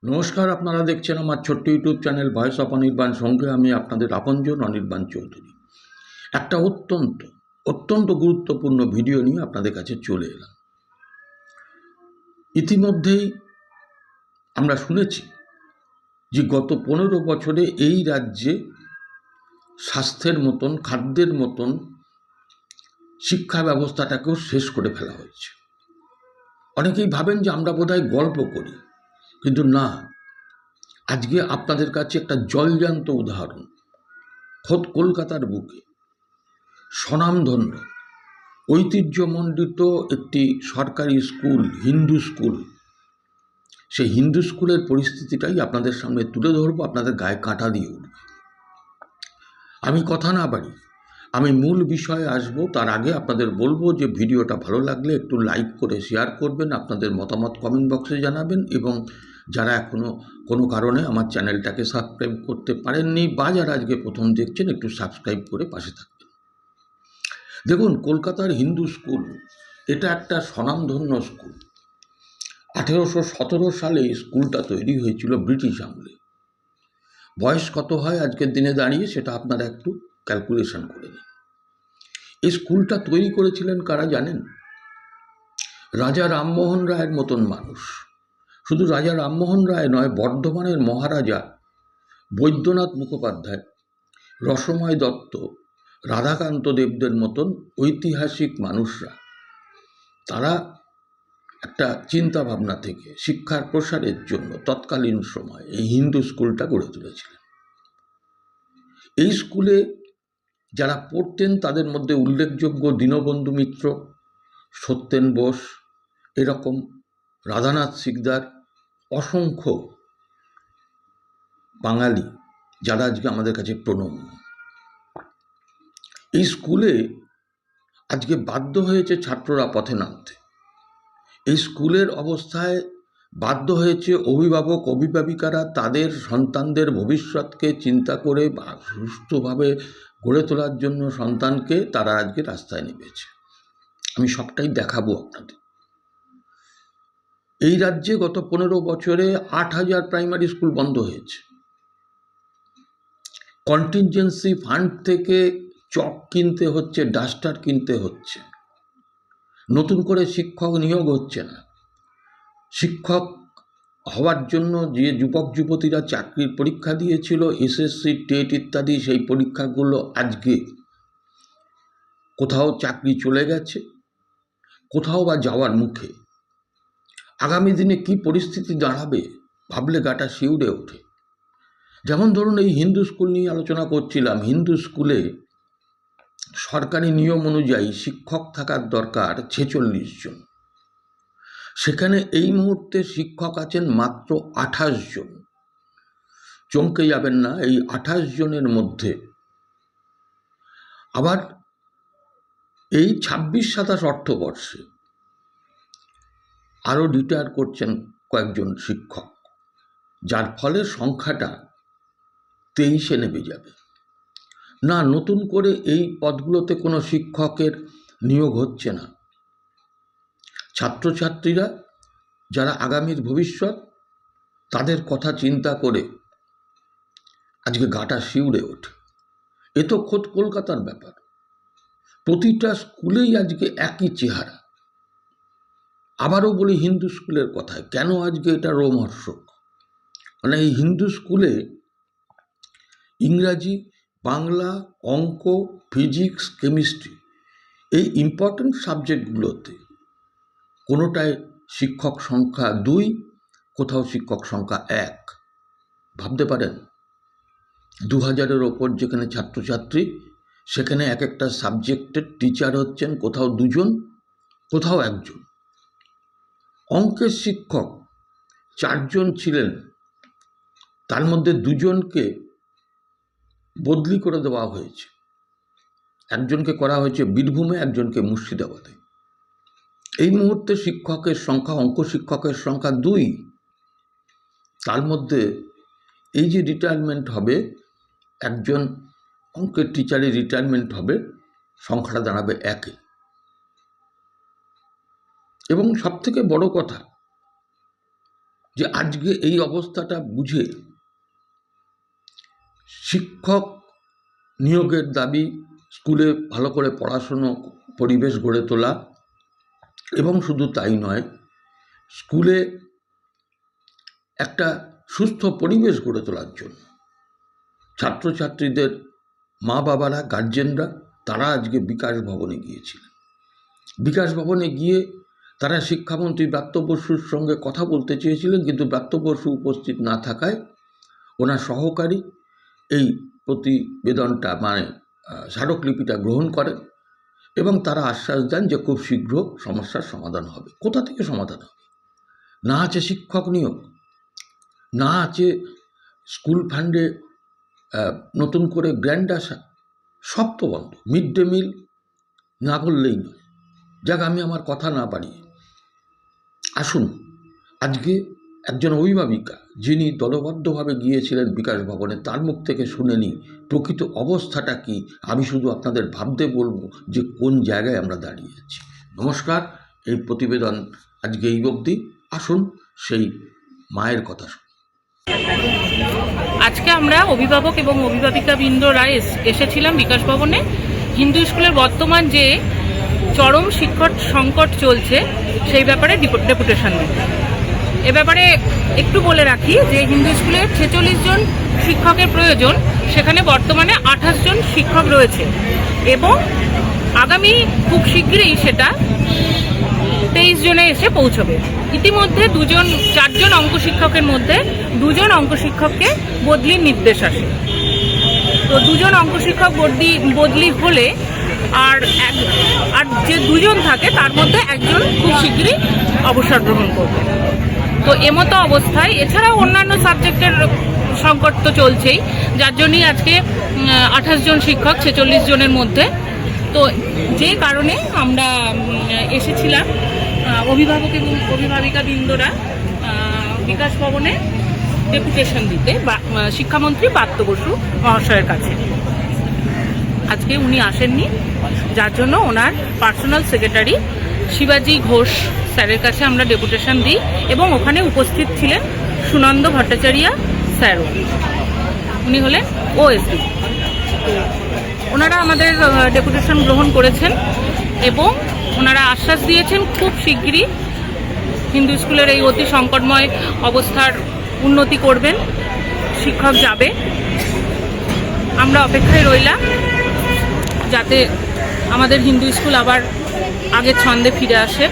নমস্কার, আপনারা দেখছেন আমার ছোট্ট YouTube channel voice of Anirban. সঙ্গে আমি আপনাদের আপনজন অনির্বাণ চৌধুরী। একটা অত্যন্ত অত্যন্ত গুরুত্বপূর্ণ ভিডিও নিয়ে আপনাদের কাছে চলে এলাম। ইতিমধ্যেই আমরা শুনেছি যে গত 15 বছরে এই রাজ্যে স্বাস্থ্যের মতন, খাদ্যের মতন শিক্ষা ব্যবস্থাটাকেও শেষ করে ফেলা হয়েছে। অনেকেই ভাবেন যে আমরা বোধহয় গল্প করি, কিন্তু না। আজকে আপনাদের কাছে একটা জলজান্ত উদাহরণ। খোদ কলকাতার বুকে স্বনামধন্য ঐতিহ্যমণ্ডিত একটি সরকারি স্কুল, হিন্দু স্কুল, সেই হিন্দু স্কুলের পরিস্থিতিটাই আপনাদের সামনে তুলে ধরবো। আপনাদের গায়ে কাঁটা দিয়ে উঠবে। আমি কথা না বাড়ি, আমি মূল বিষয়ে আসব। তার আগে আপনাদের বলবো যে ভিডিওটা ভালো লাগলে একটু লাইক করে শেয়ার করবেন, আপনাদের মতামত কমেন্ট বক্সে জানাবেন, এবং যারা এখনও কোনো কারণে আমার চ্যানেলটাকে সাবস্ক্রাইব করতে পারেননি বা যারা আজকে প্রথম দেখছেন, একটু সাবস্ক্রাইব করে পাশে থাকবেন। দেখুন, কলকাতার হিন্দু স্কুল এটা একটা স্বনামধন্য স্কুল। 1817 সালে স্কুলটা তৈরি হয়েছিল ব্রিটিশ আমলে। বয়স কত হয় আজকের দিনে দাঁড়িয়ে সেটা আপনারা একটু ক্যালকুলেশন করে নিন। এই স্কুলটা তৈরি করেছিলেন কারা জানেন? রাজা রামমোহন রায়ের মতন মানুষ। শুধু রাজা রামমোহন রায় নয়, বর্ধমানের মহারাজা বৈদ্যনাথ মুখোপাধ্যায়, রসময় দত্ত, রাধাকান্ত দেবদের মতন ঐতিহাসিক মানুষরা, তারা একটা চিন্তা ভাবনা থেকে শিক্ষার প্রসারের জন্য তৎকালীন সময় এই হিন্দু স্কুলটা গড়ে তুলেছিলেন। এই স্কুলে যারা পড়তেন তাদের মধ্যে উল্লেখযোগ্য দীনবন্ধু মিত্র, সত্যেন বোস, এরকম রাধানাথ সিকদার, অসংখ্য বাঙালি যারা আজকে আমাদের কাছে প্রণম্য। এই স্কুলে আজকে বাধ্য হয়েছে ছাত্ররা পথে নামতে। এই স্কুলের অবস্থায় বাধ্য হয়েছে অভিভাবক অভিভাবিকারা তাদের সন্তানদের ভবিষ্যৎকে চিন্তা করে বা সুস্থভাবে গড়ে তোলার জন্য সন্তানকে তারা আজকে রাস্তায় নেমেছে। আমি সবটাই দেখাবো আপনাদের। এই রাজ্যে গত 15 বছরে 8,000 প্রাইমারি স্কুল বন্ধ হয়েছে। কন্টিনজেন্সি ফান্ড থেকে চক কিনতে হচ্ছে, ডাস্টার কিনতে হচ্ছে, নতুন করে শিক্ষক নিয়োগ হচ্ছে না। শিক্ষক হওয়ার জন্য যে যুবক যুবতীরা চাকরির পরীক্ষা দিয়েছিল, এসএসসি, টেট ইত্যাদি, সেই পরীক্ষাগুলো আজকে কোথাও চাকরি চলে গেছে, কোথাও বা যাওয়ার মুখে। আগামী দিনে কি পরিস্থিতি দাঁড়াবে ভাবলে গাটা শিউরে ওঠে। যেমন ধরুন, এই হিন্দু স্কুল নিয়ে আলোচনা করছিলাম। হিন্দু স্কুলে সরকারি নিয়ম অনুযায়ী শিক্ষক থাকার দরকার 46 জন। সেখানে এই মুহূর্তে শিক্ষক আছেন মাত্র 28 জন। চমকে যাবেন না, এই 28 জনের মধ্যে আবার এই 26-27 অর্থবর্ষে আরও রিটায়ার করছেন কয়েকজন শিক্ষক, যার ফলে সংখ্যাটা 23-এ নেমে যাবে। না, নতুন করে এই পদগুলোতে কোনো শিক্ষকের নিয়োগ হচ্ছে না। ছাত্রছাত্রীরা যারা আগামীর ভবিষ্যৎ, তাদের কথা চিন্তা করে আজকে গাটা শিউরে ওঠে। এ তো খোদ কলকাতার ব্যাপার। প্রতিটা স্কুলেই আজকে একই চেহারা। আবারও বলি হিন্দু স্কুলের কথায়, কেন আজকে এটা রোমহর্ষক। মানে এই হিন্দু স্কুলে ইংরাজি, বাংলা, অঙ্ক, ফিজিক্স, কেমিস্ট্রি, এই ইম্পর্ট্যান্ট সাবজেক্টগুলোতে কোনোটায় শিক্ষক সংখ্যা 2, কোথাও শিক্ষক সংখ্যা 1। ভাবতে পারেন, 2000-এর ওপর যেখানে ছাত্রছাত্রী, সেখানে এক একটা সাবজেক্টের টিচার হচ্ছেন কোথাও 2 জন, কোথাও 1 জন। অঙ্কের শিক্ষক 4 জন ছিলেন, তার মধ্যে 2 জনকে বদলি করে দেওয়া হয়েছে। একজনকে করা হয়েছে বীরভূমে, একজনকে মুর্শিদাবাদে। এই মুহূর্তে শিক্ষকের সংখ্যা, অঙ্ক শিক্ষকের সংখ্যা 2। তার মধ্যে এই যে রিটায়ারমেন্ট হবে, একজন অঙ্কের টিচারের রিটায়ারমেন্ট হবে, সংখ্যাটা দাঁড়াবে 1-এ। এবং সবথেকে বড় কথা, যে আজকে এই অবস্থাটা বুঝে শিক্ষক নিয়োগের দাবি, স্কুলে ভালো করে পড়াশুনো পরিবেশ গড়ে তোলা, এবং শুধু তাই নয়, স্কুলে একটা সুস্থ পরিবেশ গড়ে তোলার জন্য ছাত্রছাত্রীদের মা বাবারা, গার্জেনরা, তারা আজকে বিকাশ ভবনে গিয়েছিলেন। বিকাশ ভবনে গিয়ে তারা শিক্ষামন্ত্রী ব্রাত্য বসুর সঙ্গে কথা বলতে চেয়েছিলেন, কিন্তু ব্রাত্য বসু উপস্থিত না থাকায় ওনার সহকারী এই প্রতিবেদনটা স্মারকলিপিটা গ্রহণ করেন এবং তারা আশ্বাস দেন যে খুব শীঘ্র সমস্যার সমাধান হবে। কোথা থেকে সমাধান হবে? না আছে শিক্ষক নিয়োগ, না আছে স্কুল ফান্ডে নতুন করে গ্র্যান্ড আসা, সব তো বন্ধ। মিড ডে মিল না করলেই নয়। যাক, আমি আমার কথা না বাড়িয়ে আসুন আজকে একজন অভিভাবিকা যিনি দলবদ্ধভাবে গিয়েছিলেন বিকাশ ভবনে, তার মুখ থেকে শুনে নিই প্রকৃত অবস্থাটা কি। আমি শুধু আপনাদের ভাবতে বলবো যে কোন জায়গায় আমরা দাঁড়িয়ে আছি। নমস্কার, এই প্রতিবেদন আজকে এই অবধি। আসুন সেই মায়ের কথা শুনি। আজকে আমরা অভিভাবক এবং অভিভাবিকা বৃন্দরা এসেছিলাম বিকাশ ভবনে হিন্দু স্কুলের বর্তমান যে চরম শিক্ষক সংকট চলছে সেই ব্যাপারে ডেপুটেশন দিতে। এ ব্যাপারে একটু বলে রাখি যে হিন্দু স্কুলে 46 জন শিক্ষকের প্রয়োজন, সেখানে বর্তমানে 28 জন শিক্ষক রয়েছে এবং আগামী খুব শীঘ্রই সেটা 23 জনে এসে পৌঁছবে। ইতিমধ্যে 4 জন অঙ্ক শিক্ষকের মধ্যে 2 জন অঙ্ক শিক্ষককে বদলির নির্দেশ আসে। তো 2 জন অঙ্ক শিক্ষক বদলি হলে আর যে 2 জন থাকে তার মধ্যে একজন খুব শীঘ্রই অবসর গ্রহণ করবে। তো এমতো অবস্থায় এছাড়াও অন্যান্য সাবজেক্টের সংকট তো চলছেই, যার জন্যই আজকে 28 জন শিক্ষক 46 জনের মধ্যে। তো যে কারণে আমরা এসেছিলাম অভিভাবক এবং অভিভাবিকা বৃন্দরা বিকাশ ভবনে ডেপুটেশন দিতে শিক্ষামন্ত্রী ব্রাত্য বসু মহাশয়ের কাছে। আজকে উনি আসেননি, যার জন্য ওনার পার্সোনাল সেক্রেটারি শিবাজি ঘোষ স্যারের কাছে আমরা ডেপুটেশন দিই এবং ওখানে উপস্থিত ছিলেন সুনন্দ ভট্টাচার্য স্যারও, উনি হলেন ওএসডি। ওনারা আমাদের ডেপুটেশন গ্রহণ করেছেন এবং ওনারা আশ্বাস দিয়েছেন খুব শিগগিরই হিন্দু স্কুলের এই অতি সংকটময় অবস্থার উন্নতি করবেন, শিক্ষক যাবে। আমরা অপেক্ষায় রইলাম যাতে আমাদের হিন্দু স্কুল আবার আগের ছন্দে ফিরে আসে।